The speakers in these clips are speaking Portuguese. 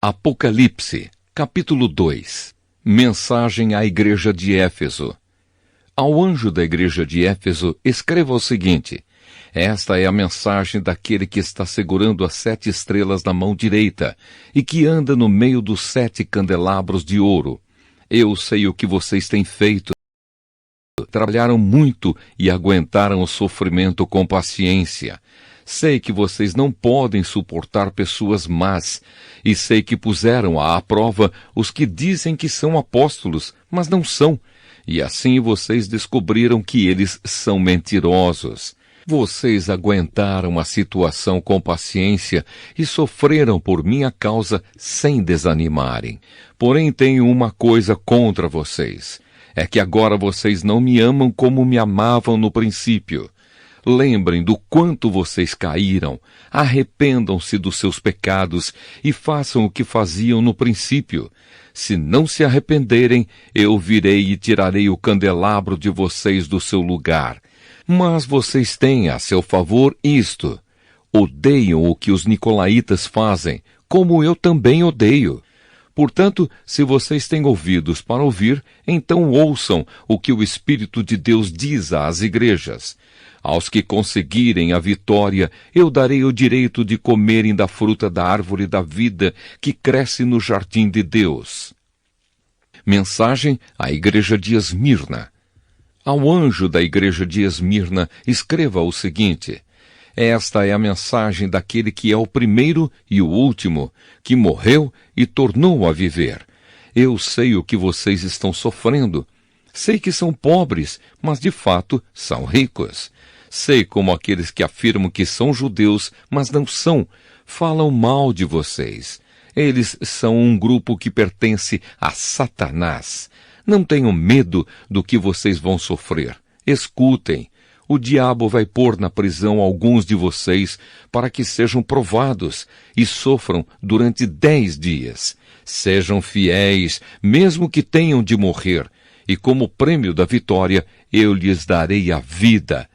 Apocalipse, capítulo 2. Mensagem à igreja de Éfeso. Ao anjo da igreja de Éfeso, escreva o seguinte: esta é a mensagem daquele que está segurando as 7 estrelas na mão direita e que anda no meio dos 7 candelabros de ouro. Eu sei o que vocês têm feito. Trabalharam muito e aguentaram o sofrimento com paciência. Sei que vocês não podem suportar pessoas más, e sei que puseram à prova os que dizem que são apóstolos, mas não são, e assim vocês descobriram que eles são mentirosos. Vocês aguentaram a situação com paciência e sofreram por minha causa sem desanimarem. Porém, tenho uma coisa contra vocês. É que agora vocês não me amam como me amavam no princípio. Lembrem do quanto vocês caíram, arrependam-se dos seus pecados e façam o que faziam no princípio. Se não se arrependerem, eu virei e tirarei o candelabro de vocês do seu lugar. Mas vocês têm a seu favor isto: odeiam o que os nicolaítas fazem, como eu também odeio. Portanto, se vocês têm ouvidos para ouvir, então ouçam o que o Espírito de Deus diz às igrejas. Aos que conseguirem a vitória, eu darei o direito de comerem da fruta da árvore da vida que cresce no jardim de Deus. Mensagem à igreja de Esmirna. Ao anjo da igreja de Esmirna, escreva o seguinte: esta é a mensagem daquele que é o primeiro e o último, que morreu e tornou a viver. Eu sei o que vocês estão sofrendo. Sei que são pobres, mas de fato são ricos. Sei como aqueles que afirmam que são judeus, mas não são, falam mal de vocês. Eles são um grupo que pertence a Satanás. Não tenham medo do que vocês vão sofrer. Escutem. O diabo vai pôr na prisão alguns de vocês para que sejam provados e sofram durante 10 dias. Sejam fiéis, mesmo que tenham de morrer, e como prêmio da vitória, eu lhes darei a vida.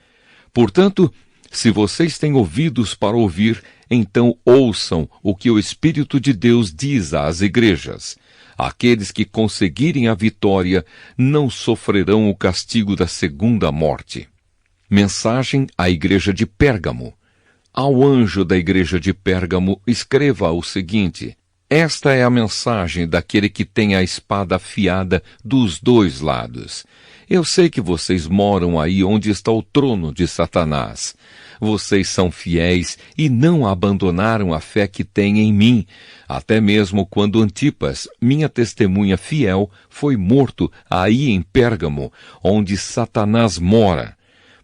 Portanto, se vocês têm ouvidos para ouvir, então ouçam o que o Espírito de Deus diz às igrejas. Aqueles que conseguirem a vitória não sofrerão o castigo da segunda morte. Mensagem à igreja de Pérgamo. Ao anjo da igreja de Pérgamo, escreva o seguinte: esta é a mensagem daquele que tem a espada afiada dos 2 lados. Eu sei que vocês moram aí onde está o trono de Satanás. Vocês são fiéis e não abandonaram a fé que têm em mim, até mesmo quando Antipas, minha testemunha fiel, foi morto aí em Pérgamo, onde Satanás mora.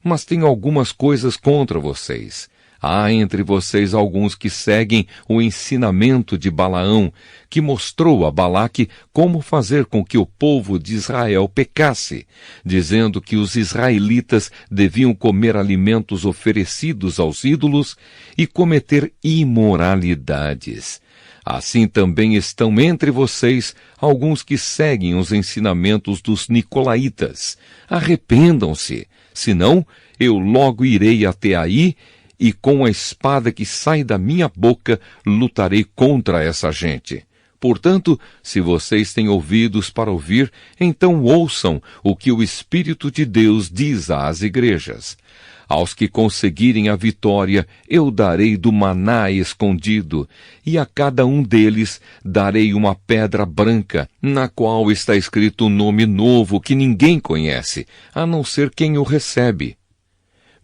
Mas tenho algumas coisas contra vocês. Há entre vocês alguns que seguem o ensinamento de Balaão, que mostrou a Balaque como fazer com que o povo de Israel pecasse, dizendo que os israelitas deviam comer alimentos oferecidos aos ídolos e cometer imoralidades. Assim também estão entre vocês alguns que seguem os ensinamentos dos nicolaítas. Arrependam-se, senão eu logo irei até aí e com a espada que sai da minha boca lutarei contra essa gente. Portanto, se vocês têm ouvidos para ouvir, então ouçam o que o Espírito de Deus diz às igrejas. Aos que conseguirem a vitória, eu darei do maná escondido, e a cada um deles darei uma pedra branca, na qual está escrito um nome novo que ninguém conhece, a não ser quem o recebe.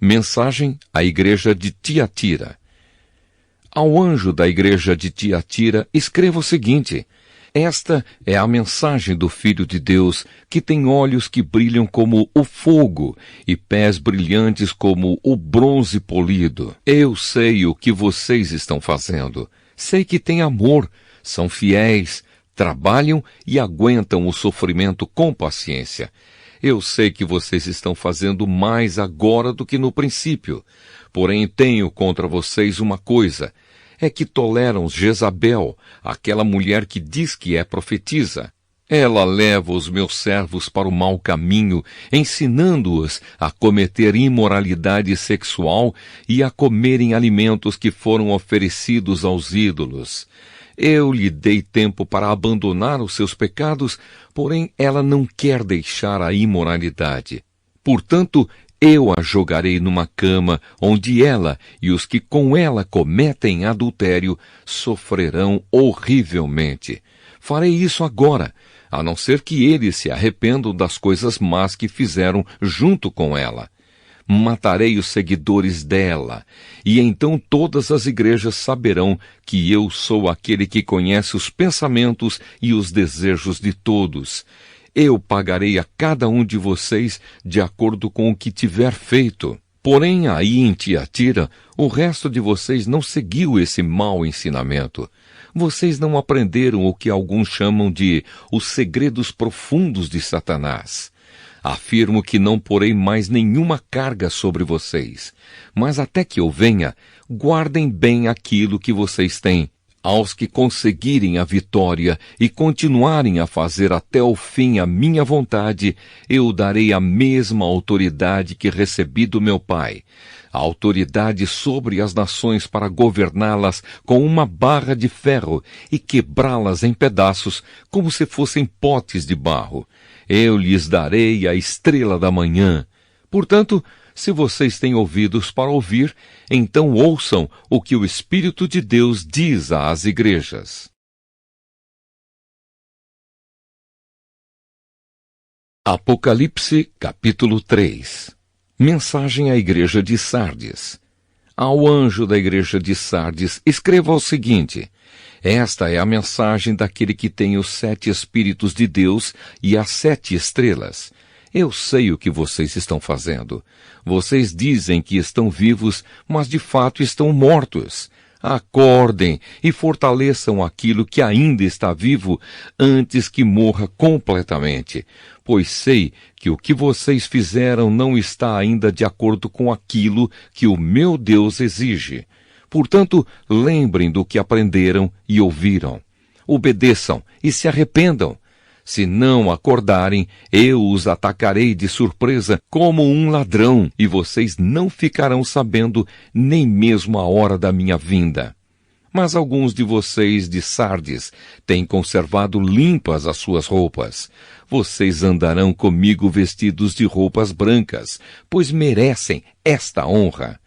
Mensagem à igreja de Tiatira. Ao anjo da igreja de Tiatira, escreva o seguinte: esta é a mensagem do Filho de Deus, que tem olhos que brilham como o fogo e pés brilhantes como o bronze polido. Eu sei o que vocês estão fazendo. Sei que têm amor, são fiéis, trabalham e aguentam o sofrimento com paciência. Eu sei que vocês estão fazendo mais agora do que no princípio. Porém, tenho contra vocês uma coisa: é que toleram Jezabel, aquela mulher que diz que é profetisa. Ela leva os meus servos para o mau caminho, ensinando-os a cometer imoralidade sexual e a comerem alimentos que foram oferecidos aos ídolos. Eu lhe dei tempo para abandonar os seus pecados, porém ela não quer deixar a imoralidade. Portanto, eu a jogarei numa cama, onde ela e os que com ela cometem adultério sofrerão horrivelmente. Farei isso agora, a não ser que eles se arrependam das coisas más que fizeram junto com ela. Matarei os seguidores dela, e então todas as igrejas saberão que eu sou aquele que conhece os pensamentos e os desejos de todos. Eu pagarei a cada um de vocês de acordo com o que tiver feito. Porém, aí em Tiatira, o resto de vocês não seguiu esse mau ensinamento. Vocês não aprenderam o que alguns chamam de os segredos profundos de Satanás. Afirmo que não porei mais nenhuma carga sobre vocês, mas até que eu venha, guardem bem aquilo que vocês têm. Aos que conseguirem a vitória e continuarem a fazer até o fim a minha vontade, eu darei a mesma autoridade que recebi do meu Pai, a autoridade sobre as nações para governá-las com uma barra de ferro e quebrá-las em pedaços como se fossem potes de barro. Eu lhes darei a estrela da manhã. Portanto, se vocês têm ouvidos para ouvir, então ouçam o que o Espírito de Deus diz às igrejas. Apocalipse, capítulo 3. Mensagem à igreja de Sardes. Ao anjo da igreja de Sardes, escreva o seguinte: esta é a mensagem daquele que tem os 7 Espíritos de Deus e as 7 estrelas. Eu sei o que vocês estão fazendo. Vocês dizem que estão vivos, mas de fato estão mortos. Acordem e fortaleçam aquilo que ainda está vivo antes que morra completamente, pois sei que o que vocês fizeram não está ainda de acordo com aquilo que o meu Deus exige. Portanto, lembrem do que aprenderam e ouviram. Obedeçam e se arrependam. Se não acordarem, eu os atacarei de surpresa como um ladrão, e vocês não ficarão sabendo nem mesmo a hora da minha vinda. Mas alguns de vocês de Sardes têm conservado limpas as suas roupas. Vocês andarão comigo vestidos de roupas brancas, pois merecem esta honra.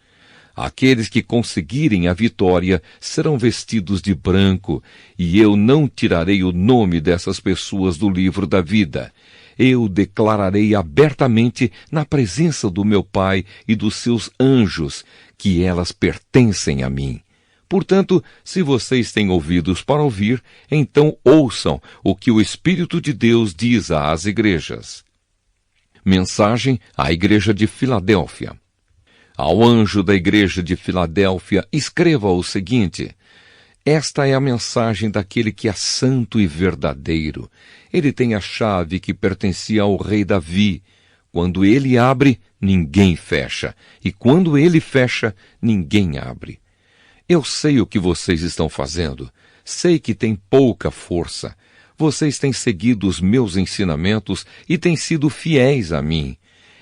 Aqueles que conseguirem a vitória serão vestidos de branco, e eu não tirarei o nome dessas pessoas do livro da vida. Eu declararei abertamente na presença do meu Pai e dos seus anjos que elas pertencem a mim. Portanto, se vocês têm ouvidos para ouvir, então ouçam o que o Espírito de Deus diz às igrejas. Mensagem à igreja de Filadélfia. Ao anjo da igreja de Filadélfia, escreva o seguinte: esta é a mensagem daquele que é santo e verdadeiro. Ele tem a chave que pertencia ao rei Davi. Quando ele abre, ninguém fecha, e quando ele fecha, ninguém abre. Eu sei o que vocês estão fazendo. Sei que tem pouca força. Vocês têm seguido os meus ensinamentos e têm sido fiéis a mim.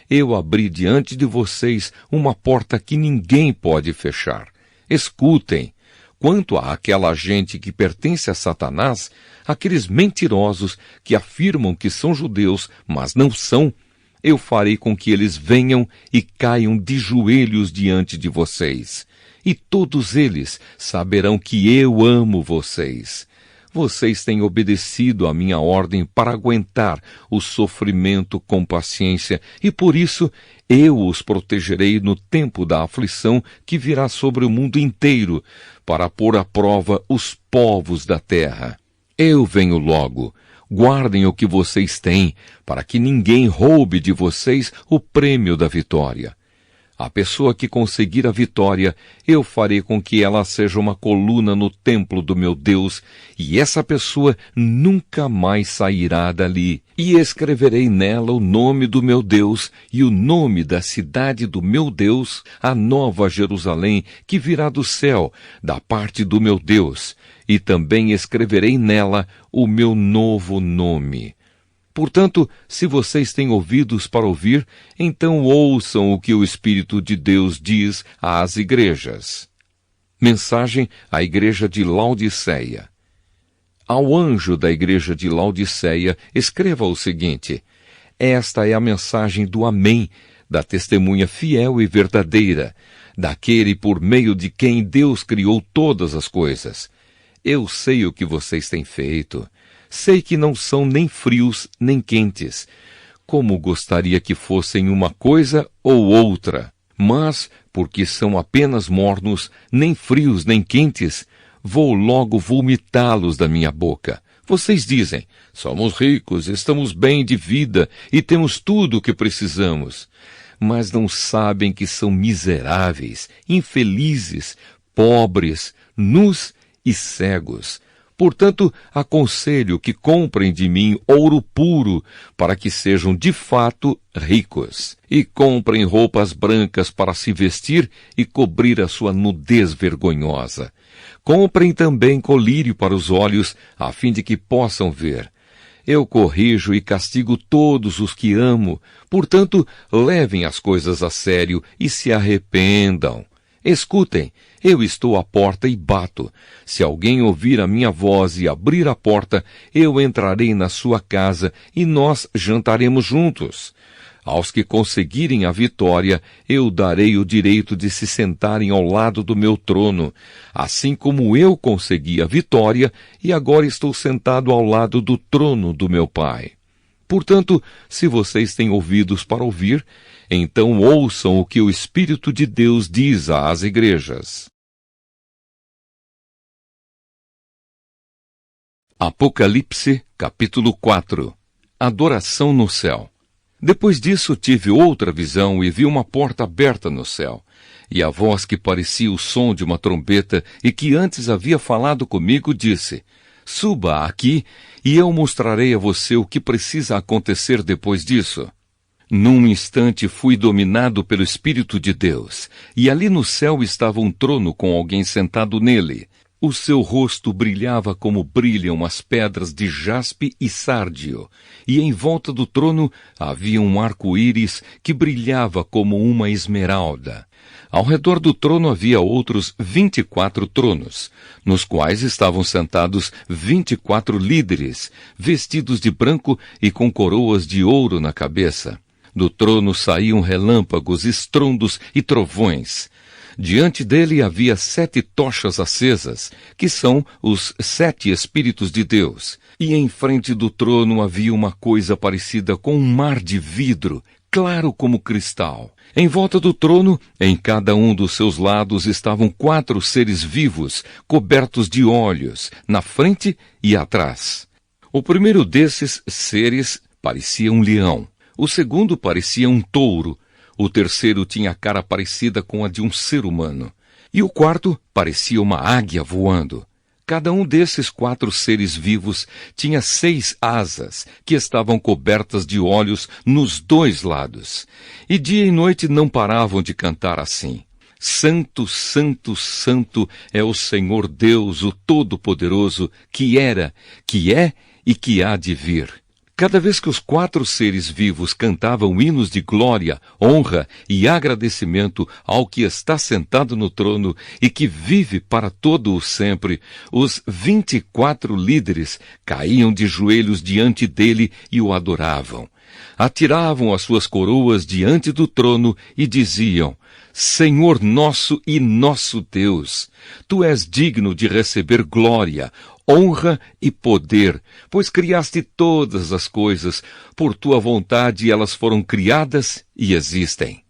Eu abri diante de vocês uma porta que ninguém pode fechar. Escutem. Quanto àquela gente que pertence a Satanás, aqueles mentirosos que afirmam que são judeus, mas não são, eu farei com que eles venham e caiam de joelhos diante de vocês. E todos eles saberão que eu amo vocês. Vocês têm obedecido à minha ordem para aguentar o sofrimento com paciência, e por isso eu os protegerei no tempo da aflição que virá sobre o mundo inteiro, para pôr à prova os povos da terra. Eu venho logo. Guardem o que vocês têm, para que ninguém roube de vocês o prêmio da vitória. A pessoa que conseguir a vitória, eu farei com que ela seja uma coluna no templo do meu Deus, e essa pessoa nunca mais sairá dali. E escreverei nela o nome do meu Deus e o nome da cidade do meu Deus, a nova Jerusalém, que virá do céu, da parte do meu Deus. E também escreverei nela o meu novo nome. Portanto, se vocês têm ouvidos para ouvir, então ouçam o que o Espírito de Deus diz às igrejas. Mensagem à igreja de Laodiceia. Ao anjo da igreja de Laodiceia, escreva o seguinte: esta é a mensagem do Amém, da testemunha fiel e verdadeira, daquele por meio de quem Deus criou todas as coisas. Eu sei o que vocês têm feito. Sei que não são nem frios nem quentes. Como gostaria que fossem uma coisa ou outra. Mas, porque são apenas mornos, nem frios nem quentes, vou logo vomitá-los da minha boca. Vocês dizem: somos ricos, estamos bem de vida e temos tudo o que precisamos. Mas não sabem que são miseráveis, infelizes, pobres, nus e cegos. Portanto, aconselho que comprem de mim ouro puro, para que sejam de fato ricos. E comprem roupas brancas para se vestir e cobrir a sua nudez vergonhosa. Comprem também colírio para os olhos, a fim de que possam ver. Eu corrijo e castigo todos os que amo. Portanto, levem as coisas a sério e se arrependam. Escutem, eu estou à porta e bato. Se alguém ouvir a minha voz e abrir a porta, eu entrarei na sua casa e nós jantaremos juntos. Aos que conseguirem a vitória, eu darei o direito de se sentarem ao lado do meu trono, assim como eu consegui a vitória e agora estou sentado ao lado do trono do meu Pai. Portanto, se vocês têm ouvidos para ouvir, então ouçam o que o Espírito de Deus diz às igrejas. Apocalipse, capítulo 4. Adoração no céu. Depois disso tive outra visão e vi uma porta aberta no céu. E a voz que parecia o som de uma trombeta e que antes havia falado comigo disse: suba aqui e eu mostrarei a você o que precisa acontecer depois disso. Num instante fui dominado pelo Espírito de Deus, e ali no céu estava um trono com alguém sentado nele. O seu rosto brilhava como brilham as pedras de jaspe e sárdio, e em volta do trono havia um arco-íris que brilhava como uma esmeralda. Ao redor do trono havia outros 24 tronos, nos quais estavam sentados 24 líderes, vestidos de branco e com coroas de ouro na cabeça. Do trono saíam relâmpagos, estrondos e trovões. Diante dele havia 7 tochas acesas, que são os 7 Espíritos de Deus. E em frente do trono havia uma coisa parecida com um mar de vidro, claro como cristal. Em volta do trono, em cada um dos seus lados, estavam 4 seres vivos, cobertos de olhos, na frente e atrás. O primeiro desses seres parecia um leão. O segundo parecia um touro. O terceiro tinha a cara parecida com a de um ser humano. E o quarto parecia uma águia voando. Cada um desses 4 seres vivos tinha 6 asas, que estavam cobertas de olhos nos 2 lados. E dia e noite não paravam de cantar assim: Santo, Santo, Santo é o Senhor Deus, o Todo-Poderoso, que era, que é e que há de vir. Cada vez que os 4 seres vivos cantavam hinos de glória, honra e agradecimento ao que está sentado no trono e que vive para todo o sempre, os 24 líderes caíam de joelhos diante dele e o adoravam. Atiravam as suas coroas diante do trono e diziam: Senhor nosso e nosso Deus, Tu és digno de receber glória, honra e poder, pois criaste todas as coisas, por Tua vontade elas foram criadas e existem.